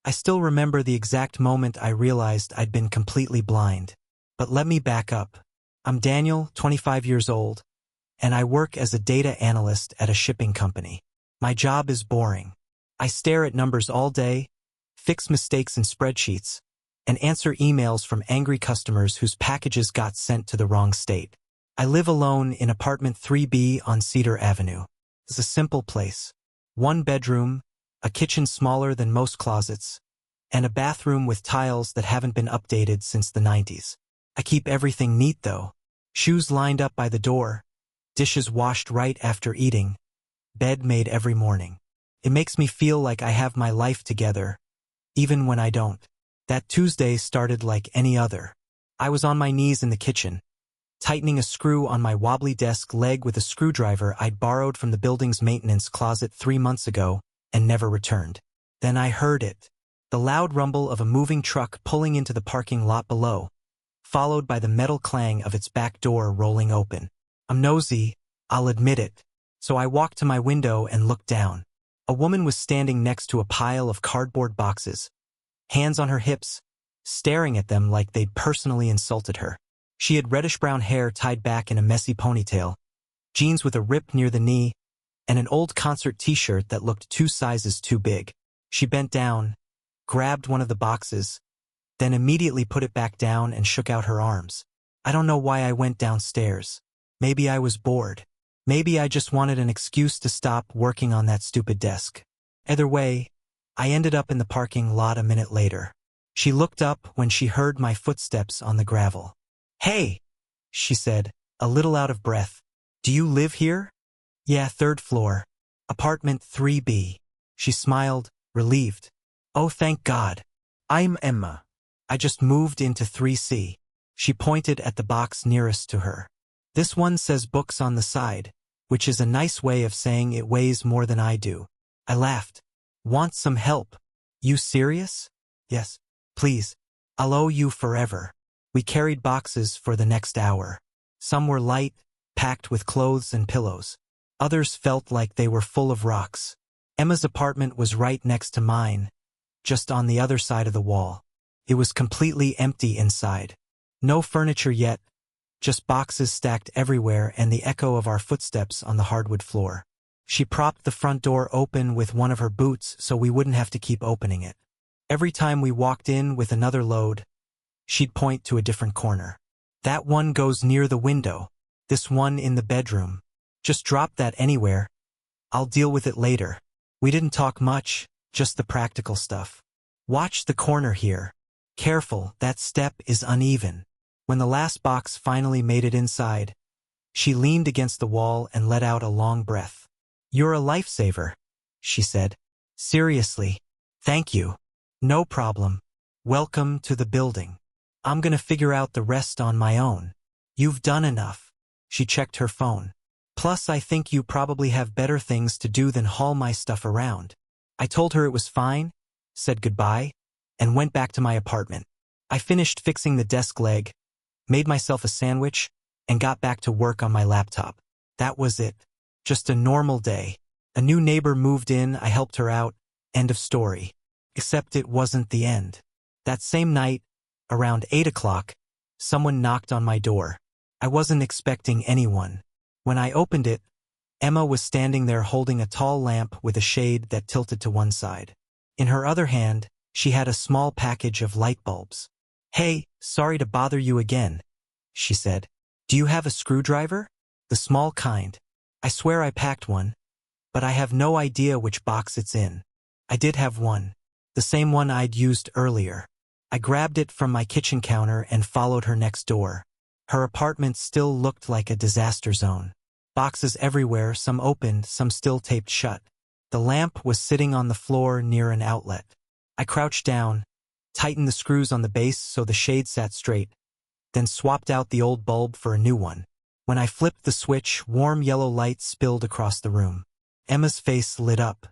I still remember the exact moment I realized I'd been completely blind. But let me back up. I'm Daniel, 25 years old, and I work as a data analyst at a shipping company. My job is boring. I stare at numbers all day, fix mistakes in spreadsheets, and answer emails from angry customers whose packages got sent to the wrong state. I live alone in apartment 3B on Cedar Avenue. It's a simple place. One bedroom, a kitchen smaller than most closets, and a bathroom with tiles that haven't been updated since the 90s. I keep everything neat though. Shoes lined up by the door, dishes washed right after eating, bed made every morning. It makes me feel like I have my life together, even when I don't. That Tuesday started like any other. I was on my knees in the kitchen, tightening a screw on my wobbly desk leg with a screwdriver I'd borrowed from the building's maintenance closet 3 months ago and never returned. Then I heard it. The loud rumble of a moving truck pulling into the parking lot below, followed by the metal clang of its back door rolling open. I'm nosy, I'll admit it, so I walked to my window and looked down. A woman was standing next to a pile of cardboard boxes, hands on her hips, staring at them like they'd personally insulted her. She had reddish-brown hair tied back in a messy ponytail, jeans with a rip near the knee, and an old concert t-shirt that looked 2 sizes too big. She bent down, grabbed one of the boxes, then immediately put it back down and shook out her arms. I don't know why I went downstairs. Maybe I was bored. Maybe I just wanted an excuse to stop working on that stupid desk. Either way, I ended up in the parking lot a minute later. She looked up when she heard my footsteps on the gravel. "Hey," she said, a little out of breath. "Do you live here?" "Yeah, 3rd floor. Apartment 3B. She smiled, relieved. "Oh, thank God. I'm Emma. I just moved into 3C. She pointed at the box nearest to her. "This one says books on the side, which is a nice way of saying it weighs more than I do." I laughed. "Want some help?" "You serious?" "Yes. Please. I'll owe you forever." We carried boxes for the next hour. Some were light, packed with clothes and pillows. Others felt like they were full of rocks. Emma's apartment was right next to mine, just on the other side of the wall. It was completely empty inside. No furniture yet, just boxes stacked everywhere and the echo of our footsteps on the hardwood floor. She propped the front door open with one of her boots so we wouldn't have to keep opening it. Every time we walked in with another load, she'd point to a different corner. "That one goes near the window. This one in the bedroom. Just drop that anywhere. I'll deal with it later." We didn't talk much, just the practical stuff. "Watch the corner here. Careful, that step is uneven." When the last box finally made it inside, she leaned against the wall and let out a long breath. "You're a lifesaver," she said. "Seriously. Thank you." "No problem. Welcome to the building. I'm gonna figure out the rest on my own." "You've done enough." She checked her phone. "Plus, I think you probably have better things to do than haul my stuff around." I told her it was fine, said goodbye, and went back to my apartment. I finished fixing the desk leg, made myself a sandwich, and got back to work on my laptop. That was it. Just a normal day. A new neighbor moved in, I helped her out, end of story. Except it wasn't the end. That same night, around 8 o'clock, someone knocked on my door. I wasn't expecting anyone. When I opened it, Emma was standing there holding a tall lamp with a shade that tilted to one side. In her other hand, she had a small package of light bulbs. "Hey, sorry to bother you again," she said. "Do you have a screwdriver? The small kind. I swear I packed one, but I have no idea which box it's in." I did have one, the same one I'd used earlier. I grabbed it from my kitchen counter and followed her next door. Her apartment still looked like a disaster zone. Boxes everywhere, some opened, some still taped shut. The lamp was sitting on the floor near an outlet. I crouched down, tightened the screws on the base so the shade sat straight, then swapped out the old bulb for a new one. When I flipped the switch, warm yellow light spilled across the room. Emma's face lit up.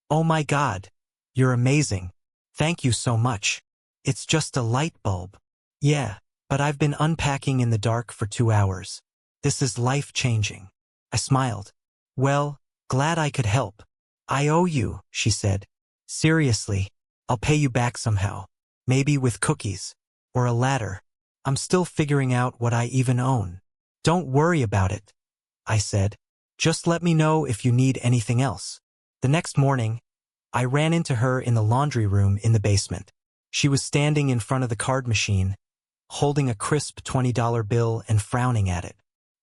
"Oh my God, you're amazing. Thank you so much. It's just a light bulb." "Yeah, but I've been unpacking in the dark for 2 hours. This is life-changing." I smiled. "Well, glad I could help." "I owe you," she said. "Seriously. I'll pay you back somehow. Maybe with cookies. Or a ladder. I'm still figuring out what I even own. Don't worry about it, I said. Just let me know if you need anything else. The next morning, I ran into her in the laundry room in the basement. She was standing in front of the card machine, holding a crisp $20 bill and frowning at it.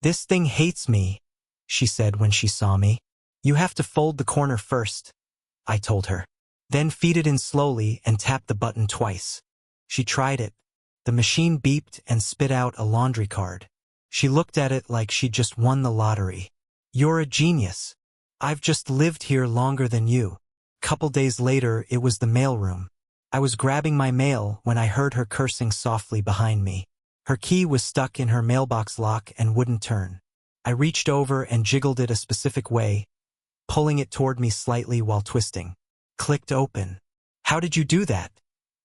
This thing hates me, she said when she saw me. You have to fold the corner first, I told her. Then feed it in slowly and tap the button twice. She tried it. The machine beeped and spit out a laundry card. She looked at it like she'd just won the lottery. You're a genius. I've just lived here longer than you. Couple days later, it was the mailroom. I was grabbing my mail when I heard her cursing softly behind me. Her key was stuck in her mailbox lock and wouldn't turn. I reached over and jiggled it a specific way, pulling it toward me slightly while twisting. Clicked open. How did you do that?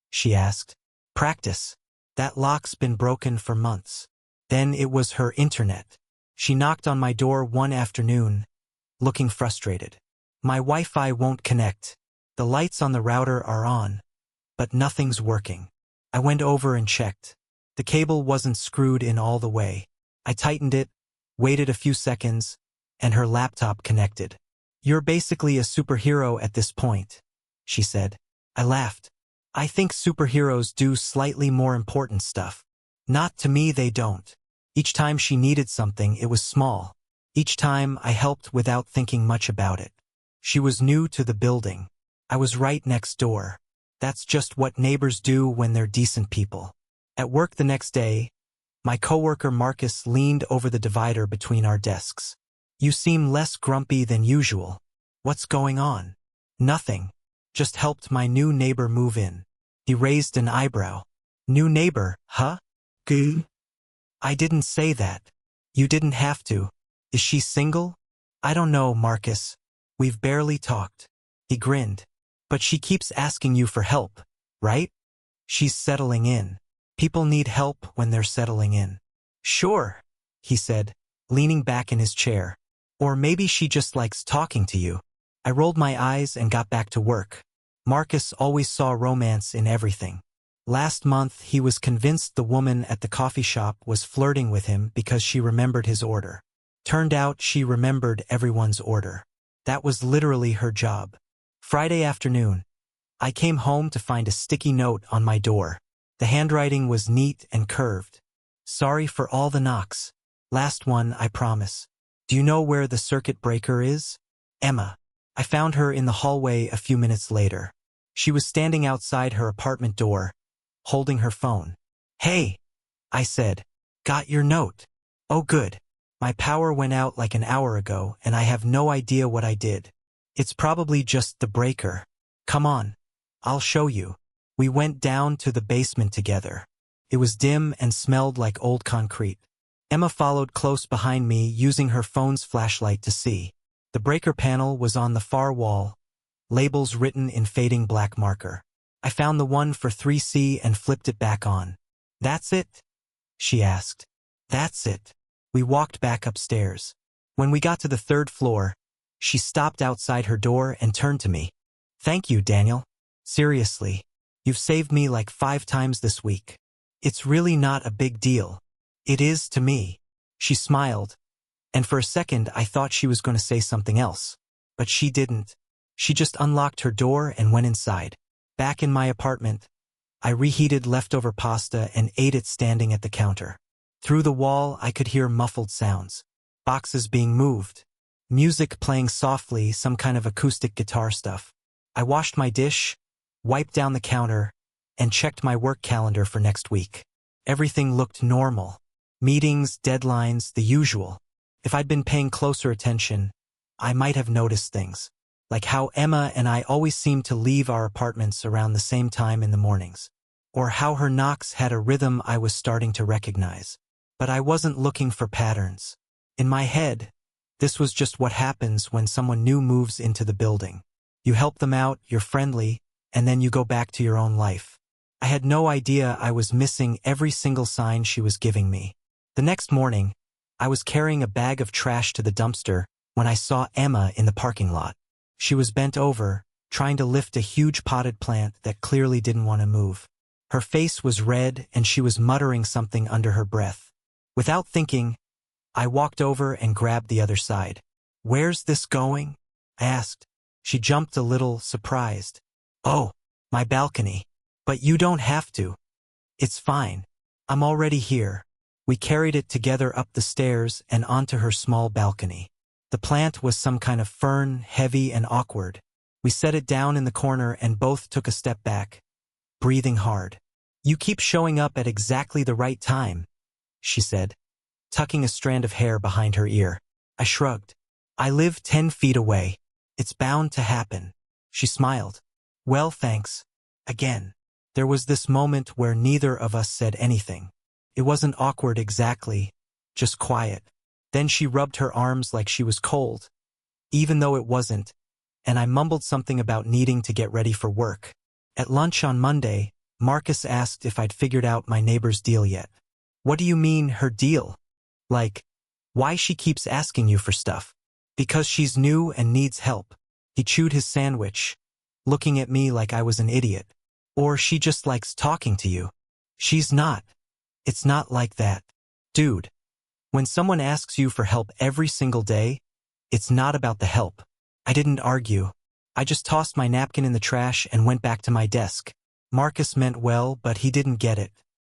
She asked. Practice. That lock's been broken for months. Then it was her internet. She knocked on my door one afternoon, looking frustrated. My Wi-Fi won't connect. The lights on the router are on, but nothing's working. I went over and checked. The cable wasn't screwed in all the way. I tightened it, waited a few seconds, and her laptop connected. You're basically a superhero at this point, she said. I laughed. I think superheroes do slightly more important stuff. Not to me, they don't. Each time she needed something, it was small. Each time I helped without thinking much about it. She was new to the building. I was right next door. That's just what neighbors do when they're decent people. At work the next day, my coworker Marcus leaned over the divider between our desks. You seem less grumpy than usual. What's going on? Nothing. Just helped my new neighbor move in. He raised an eyebrow. New neighbor, huh? Goo? I didn't say that. You didn't have to. Is she single? I don't know, Marcus. We've barely talked. He grinned. But she keeps asking you for help, right? She's settling in. People need help when they're settling in. Sure, he said, leaning back in his chair. Or maybe she just likes talking to you. I rolled my eyes and got back to work. Marcus always saw romance in everything. Last month, he was convinced the woman at the coffee shop was flirting with him because she remembered his order. Turned out she remembered everyone's order. That was literally her job. Friday afternoon, I came home to find a sticky note on my door. The handwriting was neat and curved. Sorry for all the knocks. Last one, I promise. Do you know where the circuit breaker is? Emma. I found her in the hallway a few minutes later. She was standing outside her apartment door, holding her phone. Hey, I said. Got your note. Oh good. My power went out like an hour ago and I have no idea what I did. It's probably just the breaker. Come on. I'll show you. We went down to the basement together. It was dim and smelled like old concrete. Emma followed close behind me, using her phone's flashlight to see. The breaker panel was on the far wall, labels written in fading black marker. I found the one for 3C and flipped it back on. That's it? She asked. That's it. We walked back upstairs. When we got to the third floor, she stopped outside her door and turned to me. Thank you, Daniel. Seriously. You've saved me like 5 times this week. It's really not a big deal. It is to me. She smiled, and for a second I thought she was going to say something else. But she didn't. She just unlocked her door and went inside. Back in my apartment, I reheated leftover pasta and ate it standing at the counter. Through the wall I could hear muffled sounds. Boxes being moved. Music playing softly, some kind of acoustic guitar stuff. I washed my dish, wiped down the counter, and checked my work calendar for next week. Everything looked normal. Meetings, deadlines, the usual. If I'd been paying closer attention, I might have noticed things. Like how Emma and I always seemed to leave our apartments around the same time in the mornings. Or how her knocks had a rhythm I was starting to recognize. But I wasn't looking for patterns. In my head, this was just what happens when someone new moves into the building. You help them out, you're friendly, and then you go back to your own life. I had no idea I was missing every single sign she was giving me. The next morning, I was carrying a bag of trash to the dumpster when I saw Emma in the parking lot. She was bent over, trying to lift a huge potted plant that clearly didn't want to move. Her face was red and she was muttering something under her breath. Without thinking, I walked over and grabbed the other side. "Where's this going?" I asked. She jumped a little, surprised. "Oh, my balcony. But you don't have to. It's fine. I'm already here." We carried it together up the stairs and onto her small balcony. The plant was some kind of fern, heavy and awkward. We set it down in the corner and both took a step back, breathing hard. "You keep showing up at exactly the right time," she said, tucking a strand of hair behind her ear. I shrugged. "I live 10 feet away. It's bound to happen." She smiled. "Well, thanks." Again. There was this moment where neither of us said anything. It wasn't awkward exactly, just quiet. Then she rubbed her arms like she was cold, even though it wasn't, and I mumbled something about needing to get ready for work. At lunch on Monday, Marcus asked if I'd figured out my neighbor's deal yet. "What do you mean, her deal? Like, why she keeps asking you for stuff?" "Because she's new and needs help." He chewed his sandwich, looking at me like I was an idiot. "Or she just likes talking to you." "She's not. It's not like that. Dude. When someone asks you for help every single day, it's not about the help." I didn't argue. I just tossed my napkin in the trash and went back to my desk. Marcus meant well, but he didn't get it.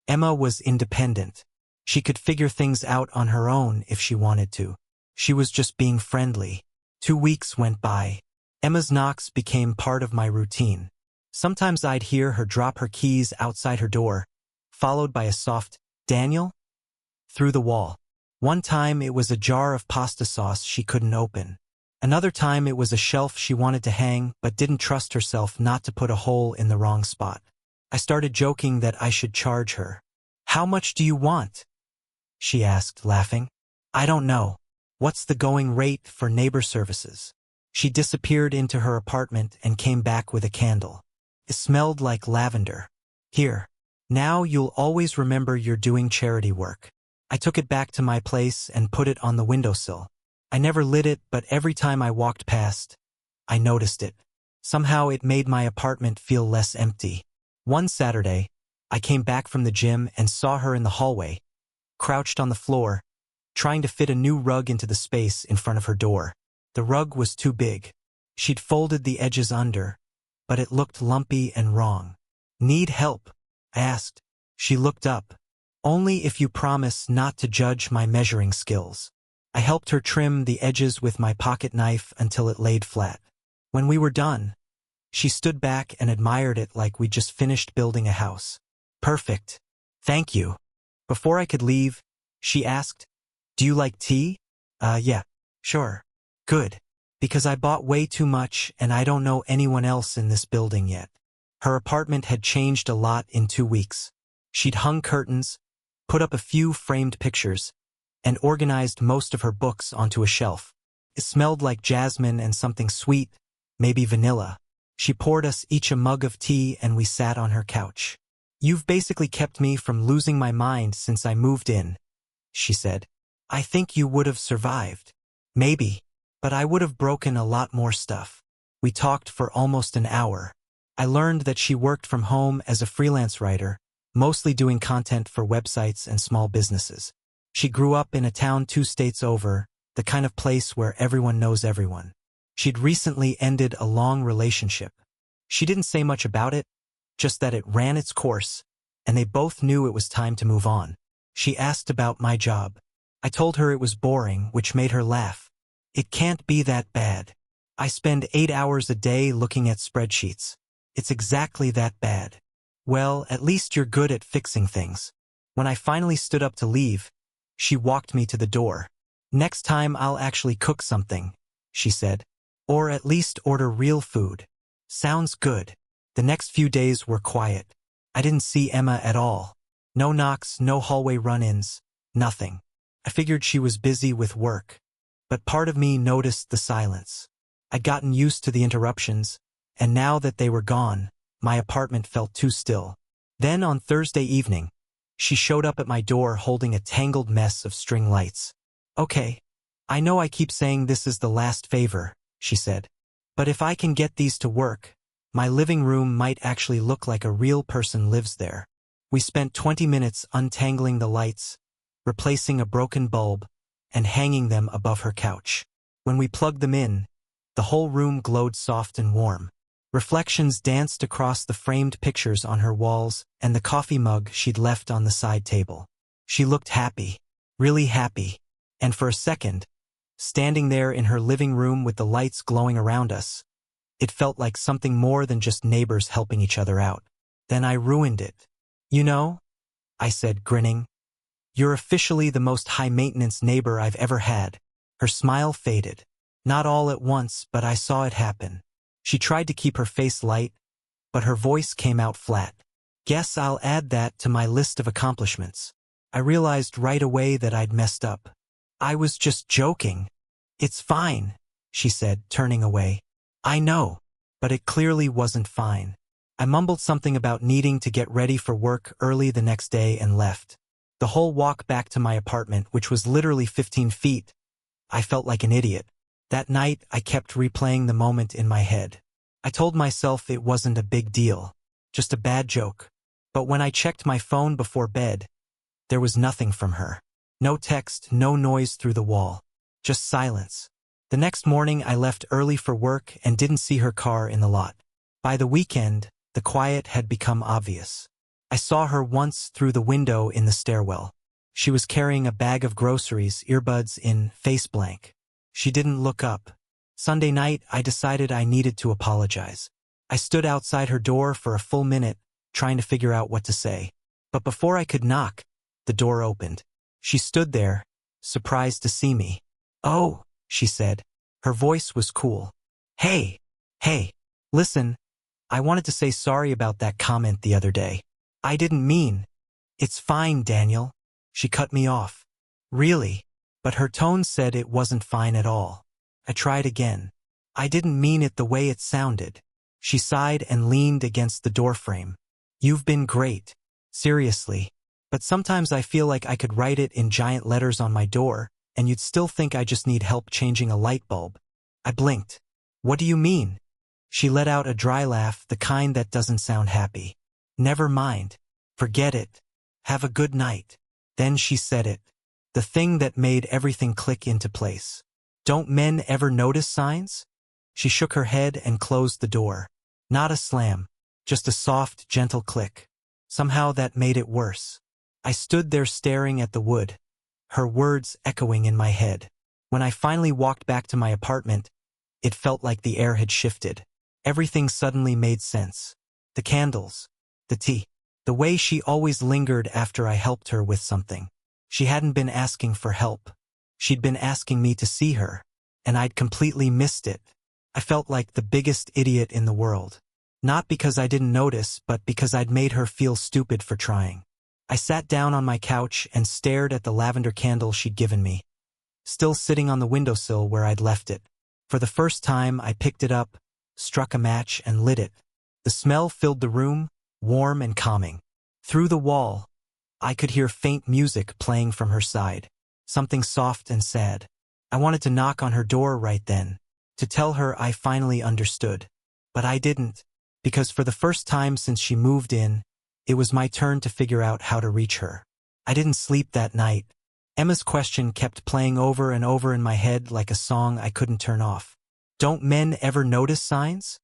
Emma was independent. She could figure things out on her own if she wanted to. She was just being friendly. 2 weeks went by. Emma's knocks became part of my routine. Sometimes I'd hear her drop her keys outside her door, followed by a soft, "Daniel?" through the wall. One time it was a jar of pasta sauce she couldn't open. Another time it was a shelf she wanted to hang but didn't trust herself not to put a hole in the wrong spot. I started joking that I should charge her. "How much do you want?" she asked, laughing. "I don't know. What's the going rate for neighbor services?" She disappeared into her apartment and came back with a candle. It smelled like lavender. "Here. Now you'll always remember you're doing charity work." I took it back to my place and put it on the windowsill. I never lit it, but every time I walked past, I noticed it. Somehow it made my apartment feel less empty. One Saturday, I came back from the gym and saw her in the hallway, crouched on the floor, trying to fit a new rug into the space in front of her door. The rug was too big. She'd folded the edges under, but it looked lumpy and wrong. "Need help?" I asked. She looked up. "Only if you promise not to judge my measuring skills." I helped her trim the edges with my pocket knife until it laid flat. When we were done, she stood back and admired it like we'd just finished building a house. "Perfect. Thank you." Before I could leave, she asked, "Do you like tea?" Yeah. Sure. Good. Because I bought way too much and I don't know anyone else in this building yet. Her apartment had changed a lot in 2 weeks. She'd hung curtains, put up a few framed pictures, and organized most of her books onto a shelf. It smelled like jasmine and something sweet, maybe vanilla. She poured us each a mug of tea and we sat on her couch. "You've basically kept me from losing my mind since I moved in," she said. "I think you would have survived. Maybe. But I would have broken a lot more stuff." We talked for almost an hour. I learned that she worked from home as a freelance writer, mostly doing content for websites and small businesses. She grew up in a town 2 states over, the kind of place where everyone knows everyone. She'd recently ended a long relationship. She didn't say much about it, just that it ran its course, and they both knew it was time to move on. She asked about my job. I told her it was boring, which made her laugh. "It can't be that bad. I spend 8 hours a day looking at spreadsheets. It's exactly that bad." "Well, at least you're good at fixing things." When I finally stood up to leave, she walked me to the door. "Next time I'll actually cook something," she said. "Or at least order real food." "Sounds good." The next few days were quiet. I didn't see Emma at all. No knocks, no hallway run-ins, nothing. I figured she was busy with work. But part of me noticed the silence. I'd gotten used to the interruptions, and now that they were gone, my apartment felt too still. Then on Thursday evening, she showed up at my door holding a tangled mess of string lights. "Okay, I know I keep saying this is the last favor," she said, But if I can get these to work, my living room might actually look like a real person lives there. We spent 20 minutes untangling the lights, replacing a broken bulb, and hanging them above her couch. When we plugged them in, the whole room glowed soft and warm. Reflections danced across the framed pictures on her walls and the coffee mug she'd left on the side table. She looked happy, really happy, and for a second, standing there in her living room with the lights glowing around us, it felt like something more than just neighbors helping each other out. Then I ruined it. You know, I said, grinning. You're officially the most high-maintenance neighbor I've ever had. Her smile faded. Not all at once, but I saw it happen. She tried to keep her face light, but her voice came out flat. Guess I'll add that to my list of accomplishments. I realized right away that I'd messed up. I was just joking. It's fine, she said, turning away. I know, but it clearly wasn't fine. I mumbled something about needing to get ready for work early the next day and left. The whole walk back to my apartment, which was literally 15 feet, I felt like an idiot. That night, I kept replaying the moment in my head. I told myself it wasn't a big deal, just a bad joke. But when I checked my phone before bed, there was nothing from her. No text, no noise through the wall. Just silence. The next morning, I left early for work and didn't see her car in the lot. By the weekend, the quiet had become obvious. I saw her once through the window in the stairwell. She was carrying a bag of groceries, earbuds in, face blank. She didn't look up. Sunday night, I decided I needed to apologize. I stood outside her door for a full minute, trying to figure out what to say. But before I could knock, the door opened. She stood there, surprised to see me. Oh, she said. Her voice was cool. Hey, listen, I wanted to say sorry about that comment the other day. I didn't mean. It's fine, Daniel. She cut me off. Really? But her tone said it wasn't fine at all. I tried again. I didn't mean it the way it sounded. She sighed and leaned against the doorframe. You've been great. Seriously. But sometimes I feel like I could write it in giant letters on my door, and you'd still think I just need help changing a light bulb. I blinked. What do you mean? She let out a dry laugh, the kind that doesn't sound happy. Never mind. Forget it. Have a good night. Then she said it. The thing that made everything click into place. Don't men ever notice signs? She shook her head and closed the door. Not a slam, just a soft, gentle click. Somehow that made it worse. I stood there staring at the wood, her words echoing in my head. When I finally walked back to my apartment, it felt like the air had shifted. Everything suddenly made sense. The candles, the tea, the way she always lingered after I helped her with something. She hadn't been asking for help. She'd been asking me to see her, and I'd completely missed it. I felt like the biggest idiot in the world. Not because I didn't notice, but because I'd made her feel stupid for trying. I sat down on my couch and stared at the lavender candle she'd given me, still sitting on the windowsill where I'd left it. For the first time, I picked it up, struck a match, and lit it. The smell filled the room, warm and calming. Through the wall, I could hear faint music playing from her side, something soft and sad. I wanted to knock on her door right then, to tell her I finally understood. But I didn't, because for the first time since she moved in, it was my turn to figure out how to reach her. I didn't sleep that night. Emma's question kept playing over and over in my head like a song I couldn't turn off. Don't men ever notice signs?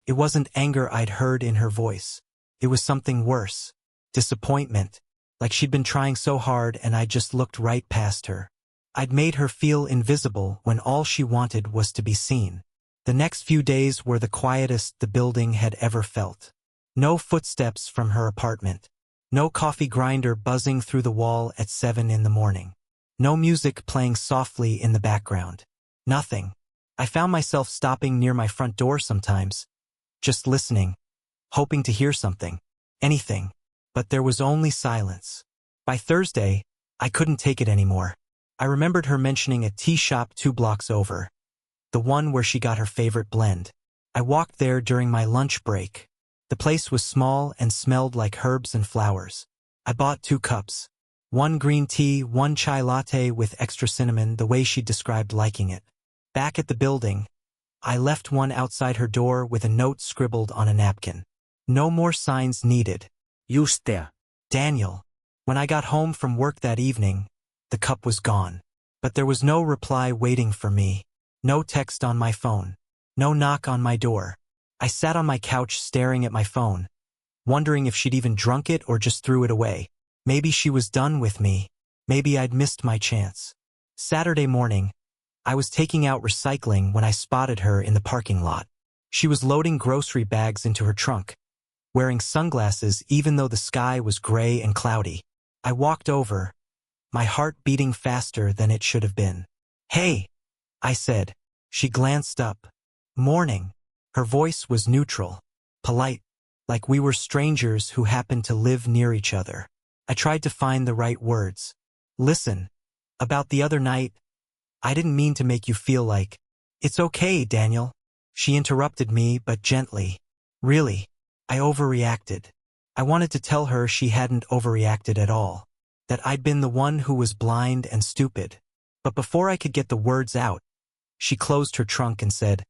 It wasn't anger I'd heard in her voice. It was something worse. Disappointment. Like she'd been trying so hard and I just looked right past her. I'd made her feel invisible when all she wanted was to be seen. The next few days were the quietest the building had ever felt. No footsteps from her apartment. No coffee grinder buzzing through the wall at 7 in the morning. No music playing softly in the background. Nothing. I found myself stopping near my front door sometimes, just listening, hoping to hear something, anything. But there was only silence. By Thursday, I couldn't take it anymore. I remembered her mentioning a tea shop 2 blocks over, the one where she got her favorite blend. I walked there during my lunch break. The place was small and smelled like herbs and flowers. I bought 2 cups. 1 green tea, 1 chai latte with extra cinnamon, the way she described liking it. Back at the building, I left one outside her door with a note scribbled on a napkin. No more signs needed. Just there. Daniel. When I got home from work that evening, the cup was gone. But there was no reply waiting for me. No text on my phone. No knock on my door. I sat on my couch staring at my phone, wondering if she'd even drunk it or just threw it away. Maybe she was done with me. Maybe I'd missed my chance. Saturday morning, I was taking out recycling when I spotted her in the parking lot. She was loading grocery bags into her trunk, wearing sunglasses even though the sky was gray and cloudy. I walked over, my heart beating faster than it should have been. "Hey," I said. She glanced up. "Morning." Her voice was neutral, polite, like we were strangers who happened to live near each other. I tried to find the right words. "Listen, about the other night, I didn't mean to make you feel like..." "It's okay, Daniel." She interrupted me, but gently. "Really, I overreacted." I wanted to tell her she hadn't overreacted at all, that I'd been the one who was blind and stupid. But before I could get the words out, she closed her trunk and said,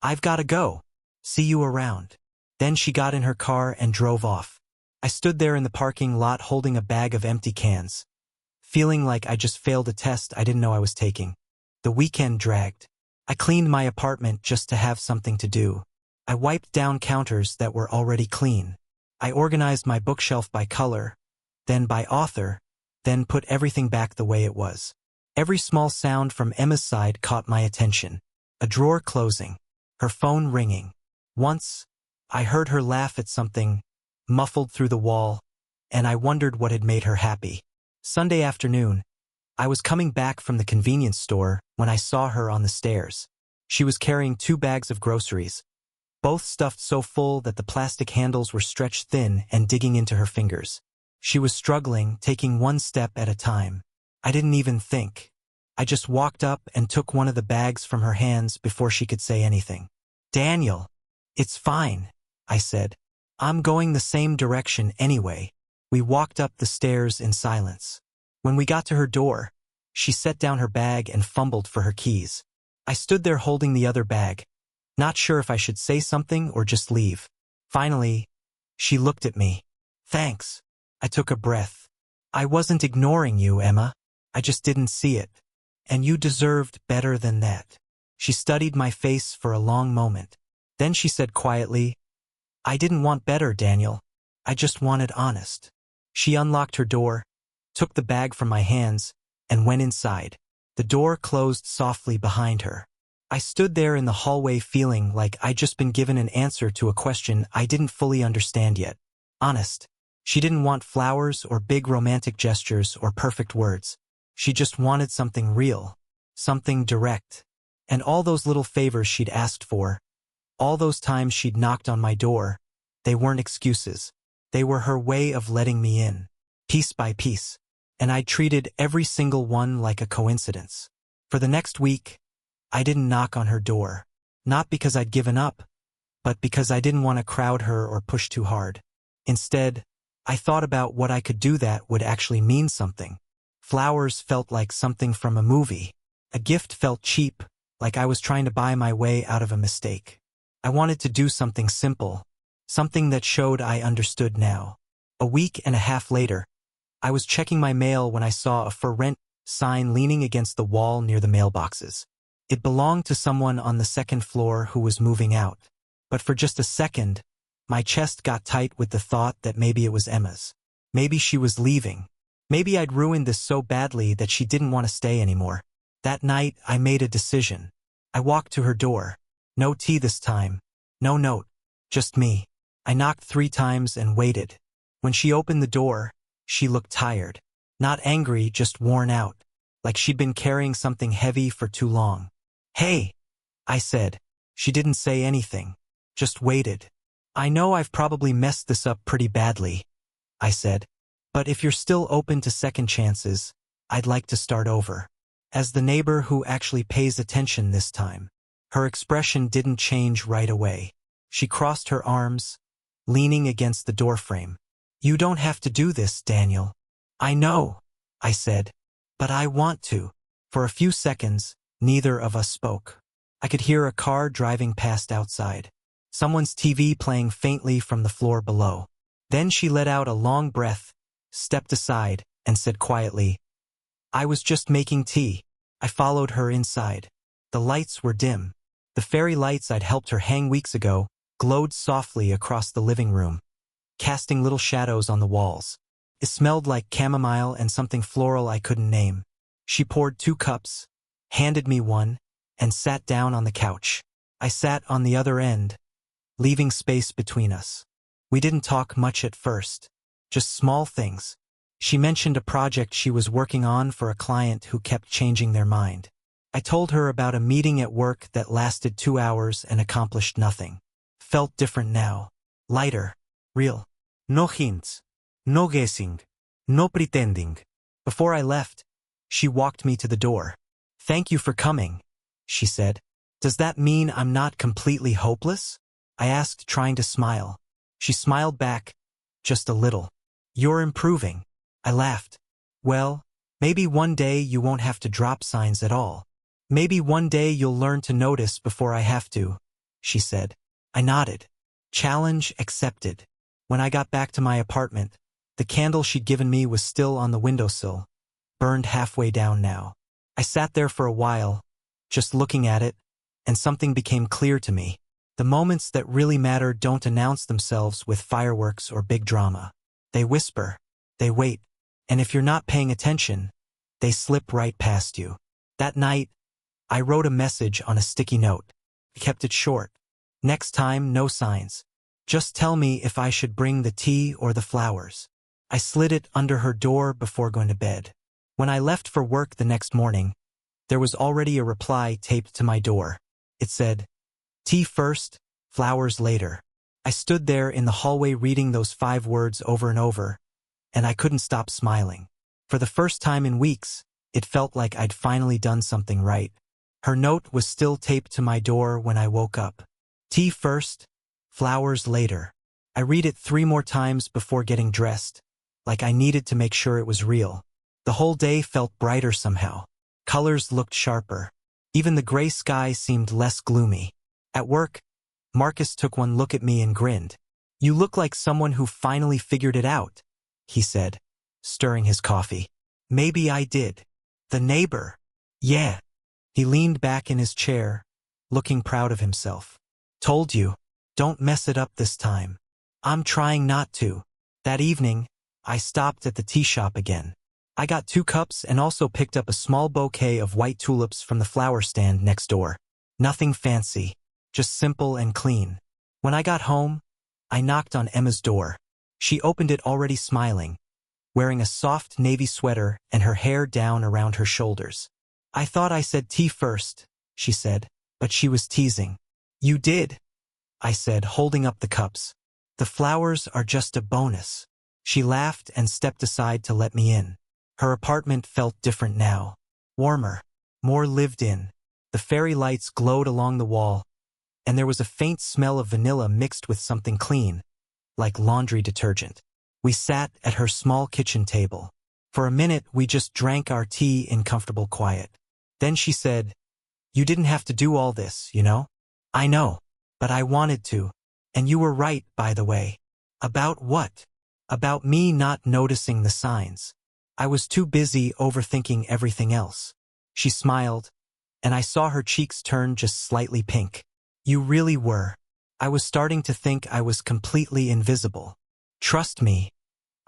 "I've gotta go. See you around." Then she got in her car and drove off. I stood there in the parking lot holding a bag of empty cans, feeling like I just failed a test I didn't know I was taking. The weekend dragged. I cleaned my apartment just to have something to do. I wiped down counters that were already clean. I organized my bookshelf by color, then by author, then put everything back the way it was. Every small sound from Emma's side caught my attention. A drawer closing, her phone ringing. Once, I heard her laugh at something, muffled through the wall, and I wondered what had made her happy. Sunday afternoon, I was coming back from the convenience store when I saw her on the stairs. She was carrying 2 bags of groceries, both stuffed so full that the plastic handles were stretched thin and digging into her fingers. She was struggling, taking one step at a time. I didn't even think. I just walked up and took one of the bags from her hands before she could say anything. "Daniel, it's fine," I said. "I'm going the same direction anyway." We walked up the stairs in silence. When we got to her door, she set down her bag and fumbled for her keys. I stood there holding the other bag, not sure if I should say something or just leave. Finally, she looked at me. "Thanks." I took a breath. "I wasn't ignoring you, Emma. I just didn't see it. And you deserved better than that." She studied my face for a long moment. Then she said quietly, "I didn't want better, Daniel. I just wanted honest." She unlocked her door, took the bag from my hands, and went inside. The door closed softly behind her. I stood there in the hallway feeling like I'd just been given an answer to a question I didn't fully understand yet. Honest. She didn't want flowers or big romantic gestures or perfect words. She just wanted something real, something direct. And all those little favors she'd asked for, all those times she'd knocked on my door, they weren't excuses. They were her way of letting me in, piece by piece. And I treated every single one like a coincidence. For the next week, I didn't knock on her door. Not because I'd given up, but because I didn't want to crowd her or push too hard. Instead, I thought about what I could do that would actually mean something. Flowers felt like something from a movie. A gift felt cheap, like I was trying to buy my way out of a mistake. I wanted to do something simple, something that showed I understood now. A week and a half later, I was checking my mail when I saw a "For Rent" sign leaning against the wall near the mailboxes. It belonged to someone on the second floor who was moving out. But for just a second, my chest got tight with the thought that maybe it was Emma's. Maybe she was leaving. Maybe I'd ruined this so badly that she didn't want to stay anymore. That night, I made a decision. I walked to her door. No tea this time. No note. Just me. I knocked 3 times and waited. When she opened the door, she looked tired. Not angry, just worn out. Like she'd been carrying something heavy for too long. "Hey," I said. She didn't say anything. Just waited. "I know I've probably messed this up pretty badly," I said. "But if you're still open to second chances, I'd like to start over." As the neighbor who actually pays attention this time. Her expression didn't change right away. She crossed her arms, leaning against the doorframe. "You don't have to do this, Daniel." "I know," I said. "But I want to." For a few seconds, neither of us spoke. I could hear a car driving past outside. Someone's TV playing faintly from the floor below. Then she let out a long breath, stepped aside, and said quietly, "I was just making tea." I followed her inside. The lights were dim. The fairy lights I'd helped her hang weeks ago glowed softly across the living room, casting little shadows on the walls. It smelled like chamomile and something floral I couldn't name. She poured 2 cups, handed me one, and sat down on the couch. I sat on the other end, leaving space between us. We didn't talk much at first, just small things. She mentioned a project she was working on for a client who kept changing their mind. I told her about a meeting at work that lasted 2 hours and accomplished nothing. Felt different now. Lighter. Real. No hints. No guessing. No pretending. Before I left, she walked me to the door. "Thank you for coming," she said. "Does that mean I'm not completely hopeless?" I asked, trying to smile. She smiled back, just a little. "You're improving." I laughed. "Well, maybe one day you won't have to drop signs at all. Maybe one day you'll learn to notice before I have to," she said. I nodded. Challenge accepted. When I got back to my apartment, the candle she'd given me was still on the windowsill, burned halfway down now. I sat there for a while, just looking at it, and something became clear to me. The moments that really matter don't announce themselves with fireworks or big drama. They whisper, they wait, and if you're not paying attention, they slip right past you. That night, I wrote a message on a sticky note. I kept it short. Next time, no signs. Just tell me if I should bring the tea or the flowers. I slid it under her door before going to bed. When I left for work the next morning, there was already a reply taped to my door. It said, "Tea first, flowers later." I stood there in the hallway reading those 5 words over and over, and I couldn't stop smiling. For the first time in weeks, it felt like I'd finally done something right. Her note was still taped to my door when I woke up. Tea first, flowers later. I read it 3 more times before getting dressed, like I needed to make sure it was real. The whole day felt brighter somehow. Colors looked sharper. Even the gray sky seemed less gloomy. At work, Marcus took one look at me and grinned. "You look like someone who finally figured it out," he said, stirring his coffee. Maybe I did. The neighbor. Yeah. He leaned back in his chair, looking proud of himself. "Told you, don't mess it up this time." I'm trying not to. That evening, I stopped at the tea shop again. I got 2 cups and also picked up a small bouquet of white tulips from the flower stand next door. Nothing fancy, just simple and clean. When I got home, I knocked on Emma's door. She opened it already smiling, wearing a soft navy sweater and her hair down around her shoulders. "I thought I said tea first," she said, but she was teasing. "You did," I said, holding up the cups. "The flowers are just a bonus." She laughed and stepped aside to let me in. Her apartment felt different now. Warmer, more lived in. The fairy lights glowed along the wall, and there was a faint smell of vanilla mixed with something clean, like laundry detergent. We sat at her small kitchen table. For a minute, we just drank our tea in comfortable quiet. Then she said, "You didn't have to do all this, you know?" "I know, but I wanted to. And you were right, by the way." "About what?" "About me not noticing the signs. I was too busy overthinking everything else." She smiled, and I saw her cheeks turn just slightly pink. "You really were. I was starting to think I was completely invisible." "Trust me,"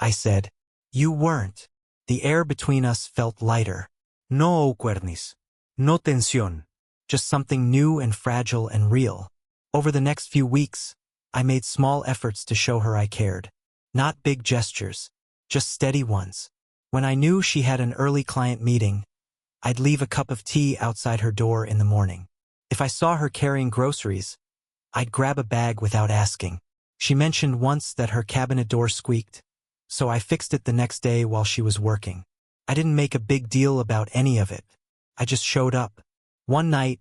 I said. "You weren't." The air between us felt lighter. No awkwardness. No tensión. Just something new and fragile and real. Over the next few weeks, I made small efforts to show her I cared. Not big gestures, just steady ones. When I knew she had an early client meeting, I'd leave a cup of tea outside her door in the morning. If I saw her carrying groceries, I'd grab a bag without asking. She mentioned once that her cabinet door squeaked, so I fixed it the next day while she was working. I didn't make a big deal about any of it. I just showed up. One night,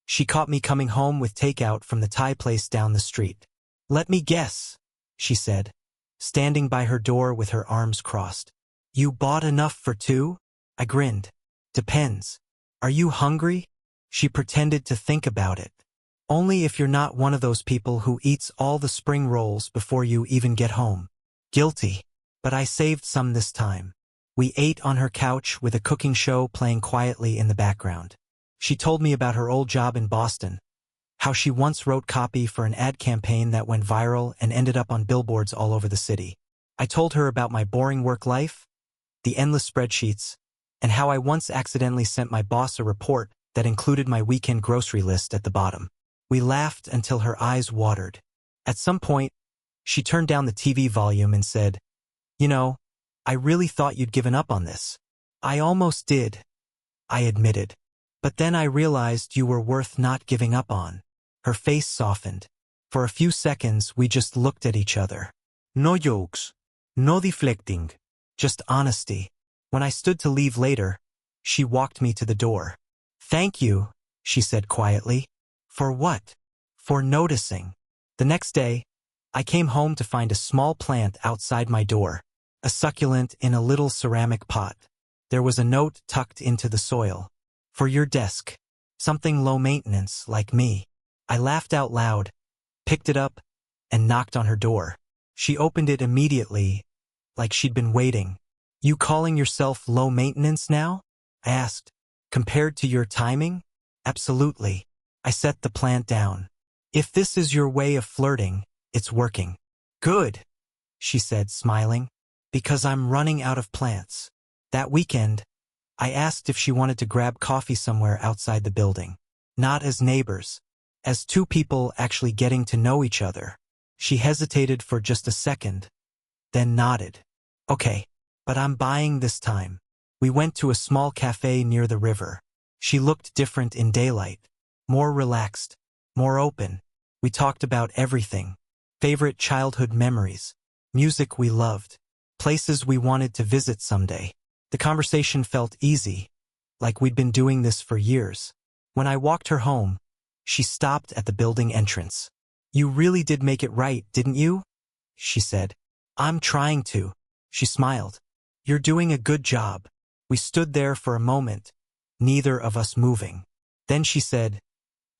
she caught me coming home with takeout from the Thai place down the street. "Let me guess," she said, standing by her door with her arms crossed. "You bought enough for 2?" I grinned. "Depends. Are you hungry?" She pretended to think about it. Only if you're not one of those people who eats all the spring rolls before you even get home. Guilty. But I saved some this time. We ate on her couch with a cooking show playing quietly in the background. She told me about her old job in Boston, how she once wrote copy for an ad campaign that went viral and ended up on billboards all over the city. I told her about my boring work life, the endless spreadsheets, and how I once accidentally sent my boss a report that included my weekend grocery list at the bottom. We laughed until her eyes watered. At some point, she turned down the TV volume and said, "You know, I really thought you'd given up on this." "I almost did," I admitted. "But then I realized you were worth not giving up on." Her face softened. For a few seconds, we just looked at each other. No jokes. No deflecting. Just honesty. When I stood to leave later, she walked me to the door. "Thank you," she said quietly. "For what?" "For noticing." The next day, I came home to find a small plant outside my door, a succulent in a little ceramic pot. There was a note tucked into the soil. "For your desk. Something low maintenance, like me." I laughed out loud, picked it up, and knocked on her door. She opened it immediately, like she'd been waiting. "You calling yourself low maintenance now?" I asked. "Compared to your timing?" "Absolutely." I set the plant down. "If this is your way of flirting, it's working." "Good," she said, smiling, "because I'm running out of plants." That weekend, I asked if she wanted to grab coffee somewhere outside the building. Not as neighbors, as two people actually getting to know each other. She hesitated for just a second, then nodded. "Okay, but I'm buying this time." We went to a small cafe near the river. She looked different in daylight, more relaxed, more open. We talked about everything. Favorite childhood memories, music we loved, places we wanted to visit someday. The conversation felt easy, like we'd been doing this for years. When I walked her home, she stopped at the building entrance. "You really did make it right, didn't you?" she said. "I'm trying to." She smiled. "You're doing a good job." We stood there for a moment, neither of us moving. Then she said,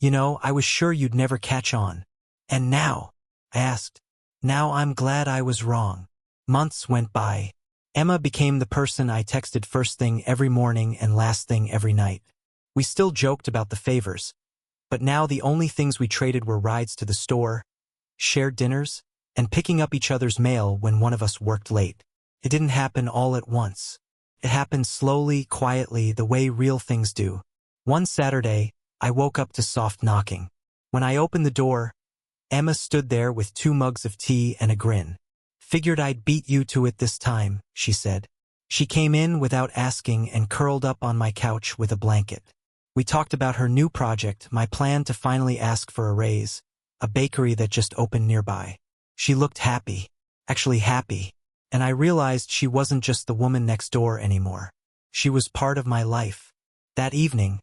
"You know, I was sure you'd never catch on." "And now?" I asked. "Now I'm glad I was wrong." Months went by. Emma became the person I texted first thing every morning and last thing every night. We still joked about the favors, but now the only things we traded were rides to the store, shared dinners, and picking up each other's mail when one of us worked late. It didn't happen all at once. It happened slowly, quietly, the way real things do. One Saturday, I woke up to soft knocking. When I opened the door, Emma stood there with 2 mugs of tea and a grin. "Figured I'd beat you to it this time," she said. She came in without asking and curled up on my couch with a blanket. We talked about her new project, my plan to finally ask for a raise, a bakery that just opened nearby. She looked happy, actually happy, and I realized she wasn't just the woman next door anymore. She was part of my life. That evening,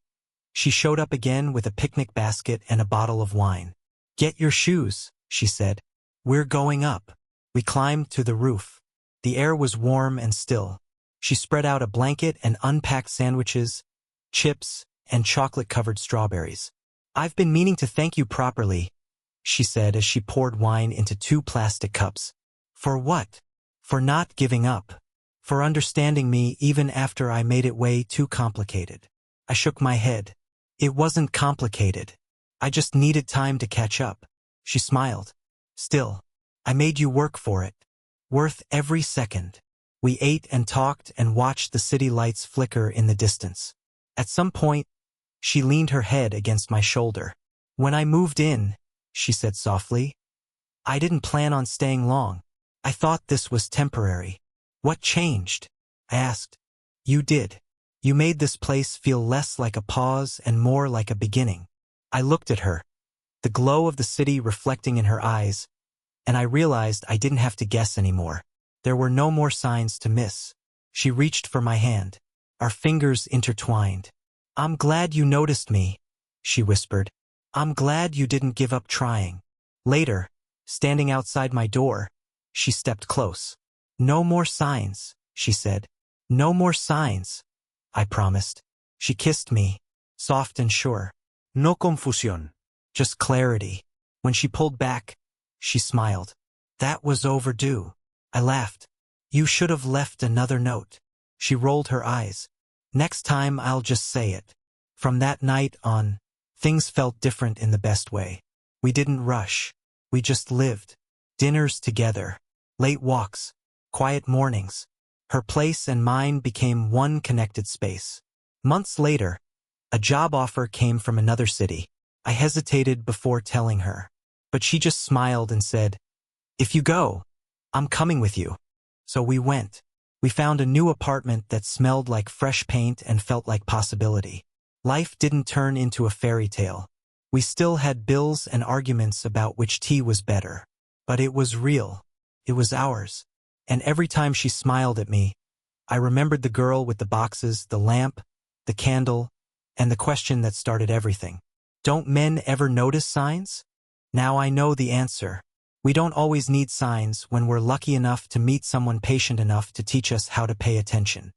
she showed up again with a picnic basket and a bottle of wine. "Get your shoes," she said. "We're going up." We climbed to the roof. The air was warm and still. She spread out a blanket and unpacked sandwiches, chips, and chocolate-covered strawberries. "I've been meaning to thank you properly," she said as she poured wine into 2 plastic cups. "For what?" "For not giving up. For understanding me even after I made it way too complicated." I shook my head. "It wasn't complicated. I just needed time to catch up." She smiled. "Still, I made you work for it. Worth every second." We ate and talked and watched the city lights flicker in the distance. At some point, she leaned her head against my shoulder. "When I moved in," she said softly, "I didn't plan on staying long. I thought this was temporary." "What changed?" I asked. "You did. You made this place feel less like a pause and more like a beginning." I looked at her, the glow of the city reflecting in her eyes, and I realized I didn't have to guess anymore. There were no more signs to miss. She reached for my hand. Our fingers intertwined. "I'm glad you noticed me," she whispered. "I'm glad you didn't give up trying." Later, standing outside my door, she stepped close. "No more signs," she said. "No more signs," I promised. She kissed me, soft and sure. No confusión. Just clarity. When she pulled back, she smiled. That was overdue. I laughed. You should have left another note. She rolled her eyes. Next time I'll just say it. From that night on, things felt different in the best way. We didn't rush. We just lived. Dinners together. Late walks. Quiet mornings. Her place and mine became one connected space. Months later, a job offer came from another city. I hesitated before telling her, but she just smiled and said, "If you go, I'm coming with you." So we went. We found a new apartment that smelled like fresh paint and felt like possibility. Life didn't turn into a fairy tale. We still had bills and arguments about which tea was better. But it was real. It was ours. And every time she smiled at me, I remembered the girl with the boxes, the lamp, the candle, and the question that started everything. Don't men ever notice signs? Now I know the answer. We don't always need signs when we're lucky enough to meet someone patient enough to teach us how to pay attention.